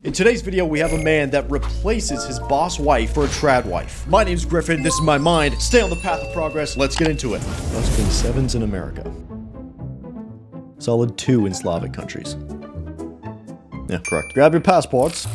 In today's video, we have a man that replaces his boss wife for a trad wife. My name's Griffin, this is my mind. Stay on the path of progress, let's get into it. Must be 7s in America. Solid 2 in Slavic countries. Yeah, correct. Grab your passports.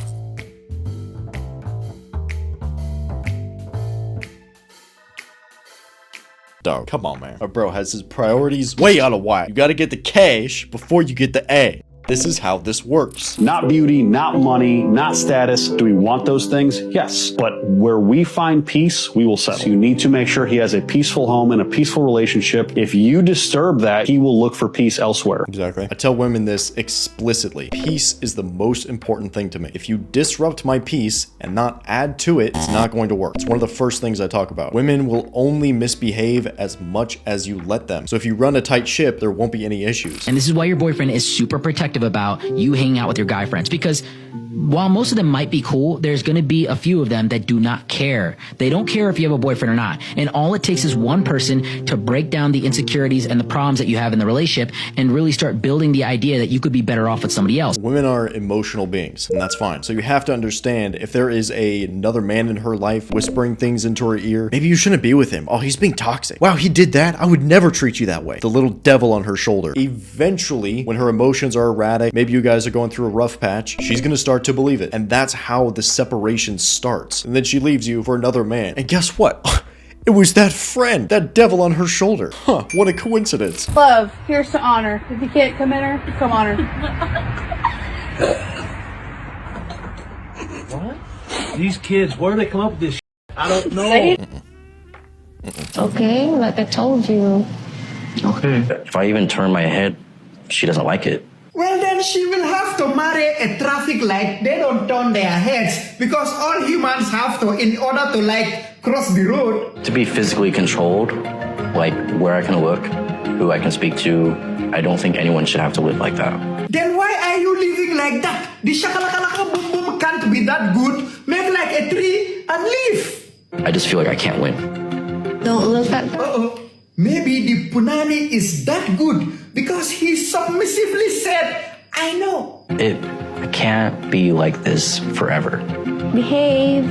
Dog, come on, man. Our bro has his priorities way out of whack. You gotta get the cash before you get the A. This is how this works. Not beauty, not money, not status. Do we want those things? Yes. But where we find peace, we will settle. So you need to make sure he has a peaceful home and a peaceful relationship. If you disturb that, he will look for peace elsewhere. Exactly. I tell women this explicitly. Peace is the most important thing to me. If you disrupt my peace and not add to it, it's not going to work. It's one of the first things I talk about. Women will only misbehave as much as you let them. So if you run a tight ship, there won't be any issues. And this is why your boyfriend is super protective about you hanging out with your guy friends, because while most of them might be cool, there's going to be a few of them that do not care. They don't care if you have a boyfriend or not. And all it takes is one person to break down the insecurities and the problems that you have in the relationship and really start building the idea that you could be better off with somebody else. Women are emotional beings, and that's fine. So you have to understand, if there is another man in her life whispering things into her ear, maybe you shouldn't be with him. Oh, he's being toxic. Wow, he did that? I would never treat you that way. The little devil on her shoulder. Eventually, when her emotions are erratic, maybe you guys are going through a rough patch, she's gonna start to believe it. And that's how the separation starts. And then she leaves you for another man. And guess what? It was that friend, that devil on her shoulder. Huh, what a coincidence. Love, here's to honor. If you can't come in her, come on her. What? These kids, where do they come up with this shit? I don't know. Okay, like I told you. Okay. If I even turn my head, she doesn't like it. Well, then she will have to marry a traffic light. They don't turn their heads because all humans have to in order to cross the road. To be physically controlled, like where I can look, who I can speak to, I don't think anyone should have to live like that. Then why are you living like that? The shakalakalaka boom boom can't be that good. Make like a tree and leave. I just feel like I can't win. Don't look at that. Uh-oh. Maybe the punani is that good because he submissively said, I know. I can't be like this forever. Behave.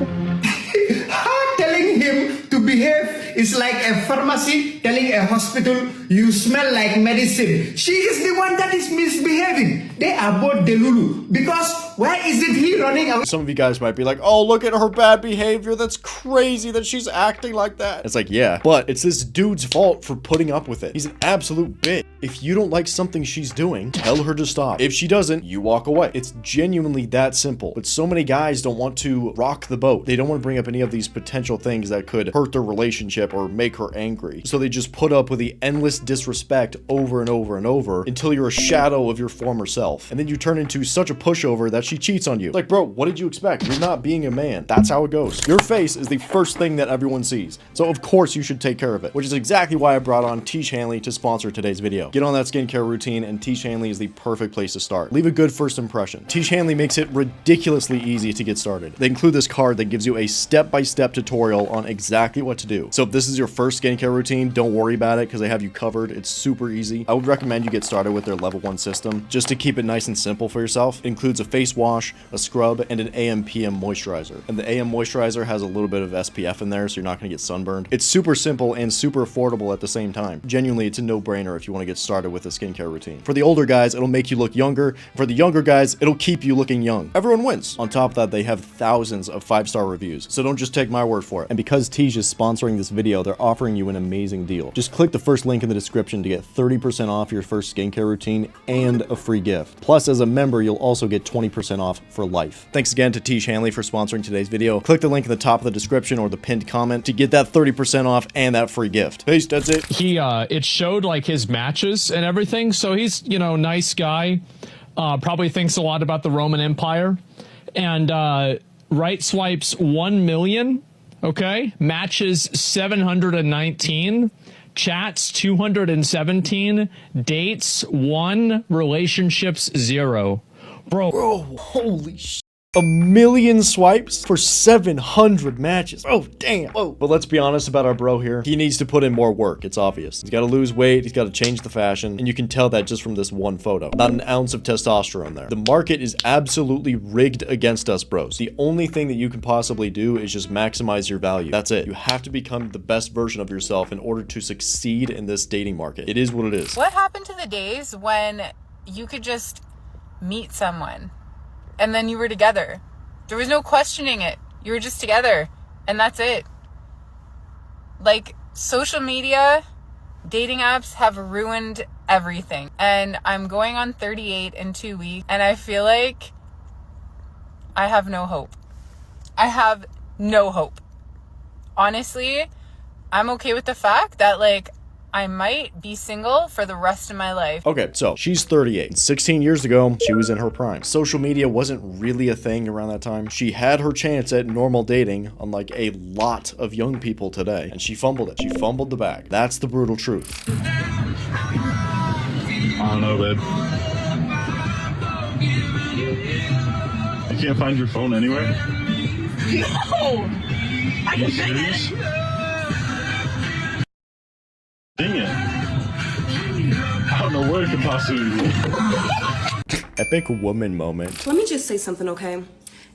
Telling him to behave is like a pharmacy telling a hospital you smell like medicine. She is the one that is misbehaving. They are both delulu. Because why isn't he running away? Some of you guys might be like, oh, look at her bad behavior. That's crazy that she's acting like that. It's like, yeah, but it's this dude's fault for putting up with it. He's an absolute bitch. If you don't like something she's doing, tell her to stop. If she doesn't, you walk away. It's genuinely that simple. But so many guys don't want to rock the boat. They don't want to bring up any of these potential things that could hurt their relationship or make her angry. So they just put up with the endless disrespect over and over and over until you're a shadow of your former self. And then you turn into such a pushover that she cheats on you. Like, bro, what did you expect? You're not being a man. That's how it goes. Your face is the first thing that everyone sees. So of course you should take care of it, which is exactly why I brought on Tish Hanley to sponsor today's video. Get on that skincare routine and Tish Hanley is the perfect place to start. Leave a good first impression. Tish Hanley makes it ridiculously easy to get started. They include this card that gives you a step-by-step tutorial on exactly what to do. So if this is your first skincare routine, don't worry about it because they have you covered. It's super easy. I would recommend you get started with their level 1 system just to keep it nice and simple for yourself. It includes a face wash, a scrub, and an AM/PM moisturizer. And the AM moisturizer has a little bit of SPF in there, so you're not going to get sunburned. It's super simple and super affordable at the same time. Genuinely, it's a no-brainer if you want to get started with a skincare routine. For the older guys, it'll make you look younger. For the younger guys, it'll keep you looking young. Everyone wins. On top of that, they have thousands of 5-star reviews, so don't just take my word for it. And because Tish is sponsoring this video, they're offering you an amazing deal. Just click the first link in the description to get 30% off your first skincare routine and a free gift. Plus, as a member, you'll also get 20% off for life. Thanks again to Tish Hanley for sponsoring today's video. Click the link in the top of the description or the pinned comment to get that 30% off and that free gift. Peace, that's it. It showed like his matches and everything, so he's, you know, nice guy, probably thinks a lot about the Roman Empire, and right swipes 1 million, okay, matches 719, chats 217, dates 1, relationships 0. Bro, Holy shit. 1 million swipes for 700 matches. Oh, damn. Whoa. But let's be honest about our bro here. He needs to put in more work. It's obvious. He's got to lose weight. He's got to change the fashion. And you can tell that just from this one photo. Not an ounce of testosterone there. The market is absolutely rigged against us, bros. The only thing that you can possibly do is just maximize your value. That's it. You have to become the best version of yourself in order to succeed in this dating market. It is what it is. What happened to the days when you could just meet someone and then you were together? There was no questioning it. You were just together and that's it. Like, social media, dating apps have ruined everything. And I'm going on 38 in 2 weeks and I feel like I have no hope. I have no hope. Honestly, I'm okay with the fact that, like, I might be single for the rest of my life. Okay, so she's 38. 16 years ago, she was in her prime. Social media wasn't really a thing around that time. She had her chance at normal dating, unlike a lot of young people today, and she fumbled it. She fumbled the bag. That's the brutal truth. I don't know, babe. I can't find your phone anywhere. No! Are you serious? Dang it. I don't know where it could possibly be. Epic woman moment. Let me just say something, okay?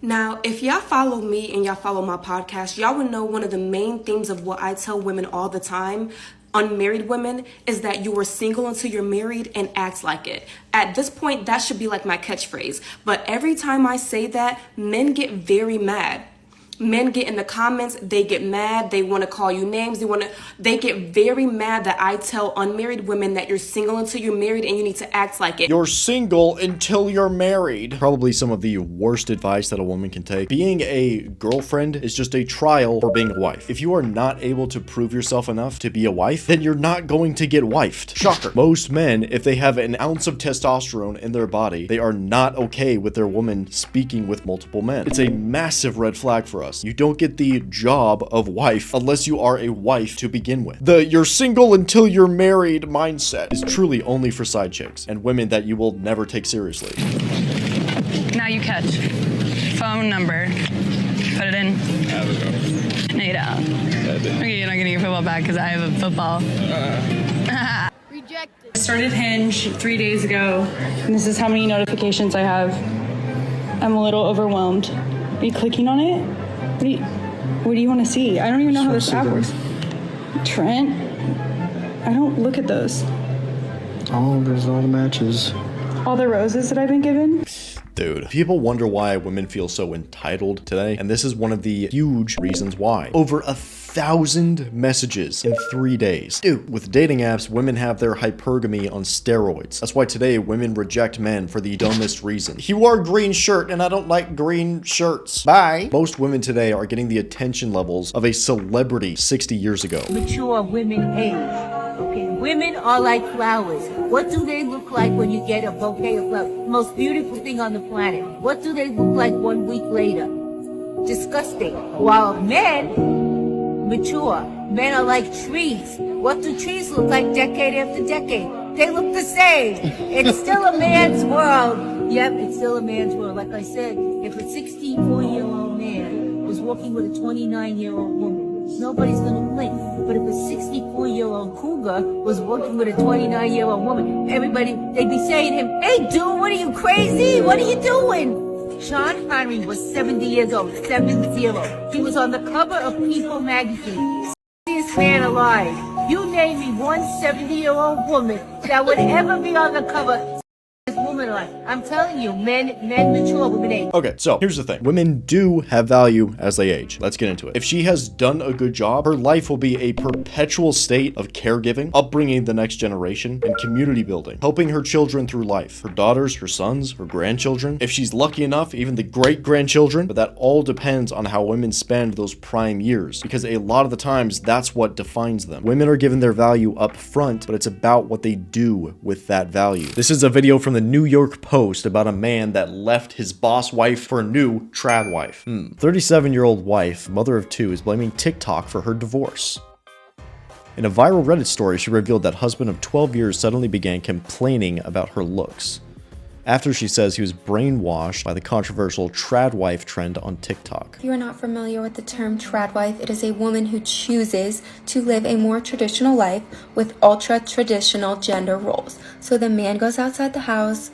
Now, if y'all follow me and y'all follow my podcast, y'all would know one of the main themes of what I tell women all the time, unmarried women, is that you were single until you're married and act like it. At this point, that should be like my catchphrase. But every time I say that, men get very mad. Men get in the comments, they get mad, they want to call you names, they get very mad that I tell unmarried women that you're single until you're married and you need to act like it. You're single until you're married. Probably some of the worst advice that a woman can take. Being a girlfriend is just a trial for being a wife. If you are not able to prove yourself enough to be a wife, then you're not going to get wifed. Shocker. Most men, if they have an ounce of testosterone in their body, they are not okay with their woman speaking with multiple men. It's a massive red flag for us. You don't get the job of wife unless you are a wife to begin with. The you're single until you're married mindset is truly only for side chicks and women that you will never take seriously. Now you catch. Phone number. Put it in. No, you don't. Okay, you're not getting your football back because I have a football. Rejected. I started Hinge 3 days ago, and this is how many notifications I have. I'm a little overwhelmed. Are you clicking on it? What do you want to see? I don't even know how this app works. Trent, I don't look at those. Oh, there's all the matches. All the roses that I've been given? Dude, people wonder why women feel so entitled today, and this is one of the huge reasons why. Over 1,000 messages in 3 days. Dude, with dating apps, women have their hypergamy on steroids. That's why today women reject men for the dumbest reason. He wore a green shirt and I don't like green shirts. Bye. Most women today are getting the attention levels of a celebrity 60 years ago. Mature women age. Okay, women are like flowers. What do they look like when you get a bouquet of flowers? Most beautiful thing on the planet. What do they look like 1 week later? Disgusting. While men mature, men are like trees. What do trees look like decade after decade? They look the same. It's still a man's world. Yep, it's still a man's world. Like I said, if a 64-year-old man was walking with a 29-year-old woman, nobody's gonna blink. But if a 64-year-old cougar was working with a 29-year-old woman, everybody, they'd be saying to him, "Hey, dude, what are you, crazy? What are you doing?" Sean Connery was 70 years old, 70. He was on the cover of People magazine. Sexiest man alive. You name me one 70-year-old woman that would ever be on the cover. Woman alive. I'm telling you, men mature, women age. Okay, so here's the thing. Women do have value as they age. Let's get into it. If she has done a good job, her life will be a perpetual state of caregiving, upbringing the next generation, and community building, helping her children through life, her daughters, her sons, her grandchildren. If she's lucky enough, even the great-grandchildren, but that all depends on how women spend those prime years, because a lot of the times, that's what defines them. Women are given their value up front, but it's about what they do with that value. This is a video from the New York Post about a man that left his boss wife for a new trad wife. 37-year-old wife, mother of two, is blaming TikTok for her divorce. In a viral Reddit story, she revealed that husband of 12 years suddenly began complaining about her looks. after she says he was brainwashed by the controversial trad wife trend on TikTok. If you are not familiar with the term trad wife, it is a woman who chooses to live a more traditional life with ultra-traditional gender roles. So the man goes outside the house,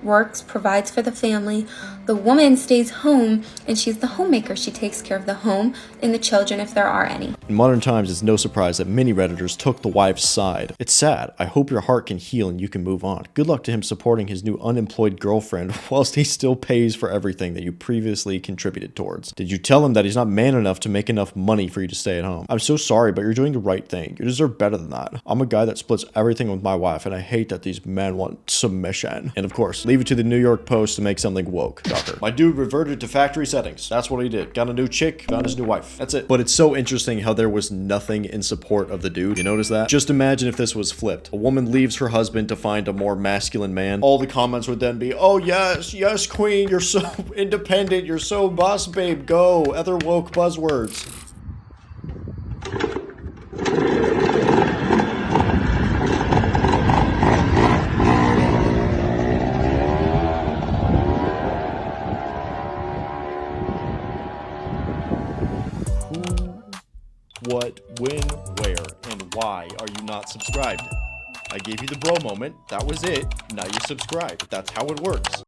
works, provides for the family. The woman stays home and she's the homemaker. She takes care of the home and the children if there are any. In modern times, it's no surprise that many Redditors took the wife's side. It's sad. I hope your heart can heal and you can move on. Good luck to him supporting his new unemployed girlfriend whilst he still pays for everything that you previously contributed towards. Did you tell him that he's not man enough to make enough money for you to stay at home? I'm so sorry, but you're doing the right thing. You deserve better than that. I'm a guy that splits everything with my wife and I hate that these men want submission. And of course, leave it to the New York Post to make something woke. Shocker. My dude reverted to factory settings. That's what he did. Got a new chick, found his new wife. That's it. But it's so interesting how there was nothing in support of the dude. You notice that? Just imagine if this was flipped. A woman leaves her husband to find a more masculine man. All the comments would then be, oh yes, yes queen, you're so independent, you're so boss babe, go. Other woke buzzwords. What, when, where, and why are you not subscribed? I gave you the bro moment. That was it. Now you subscribe. That's how it works.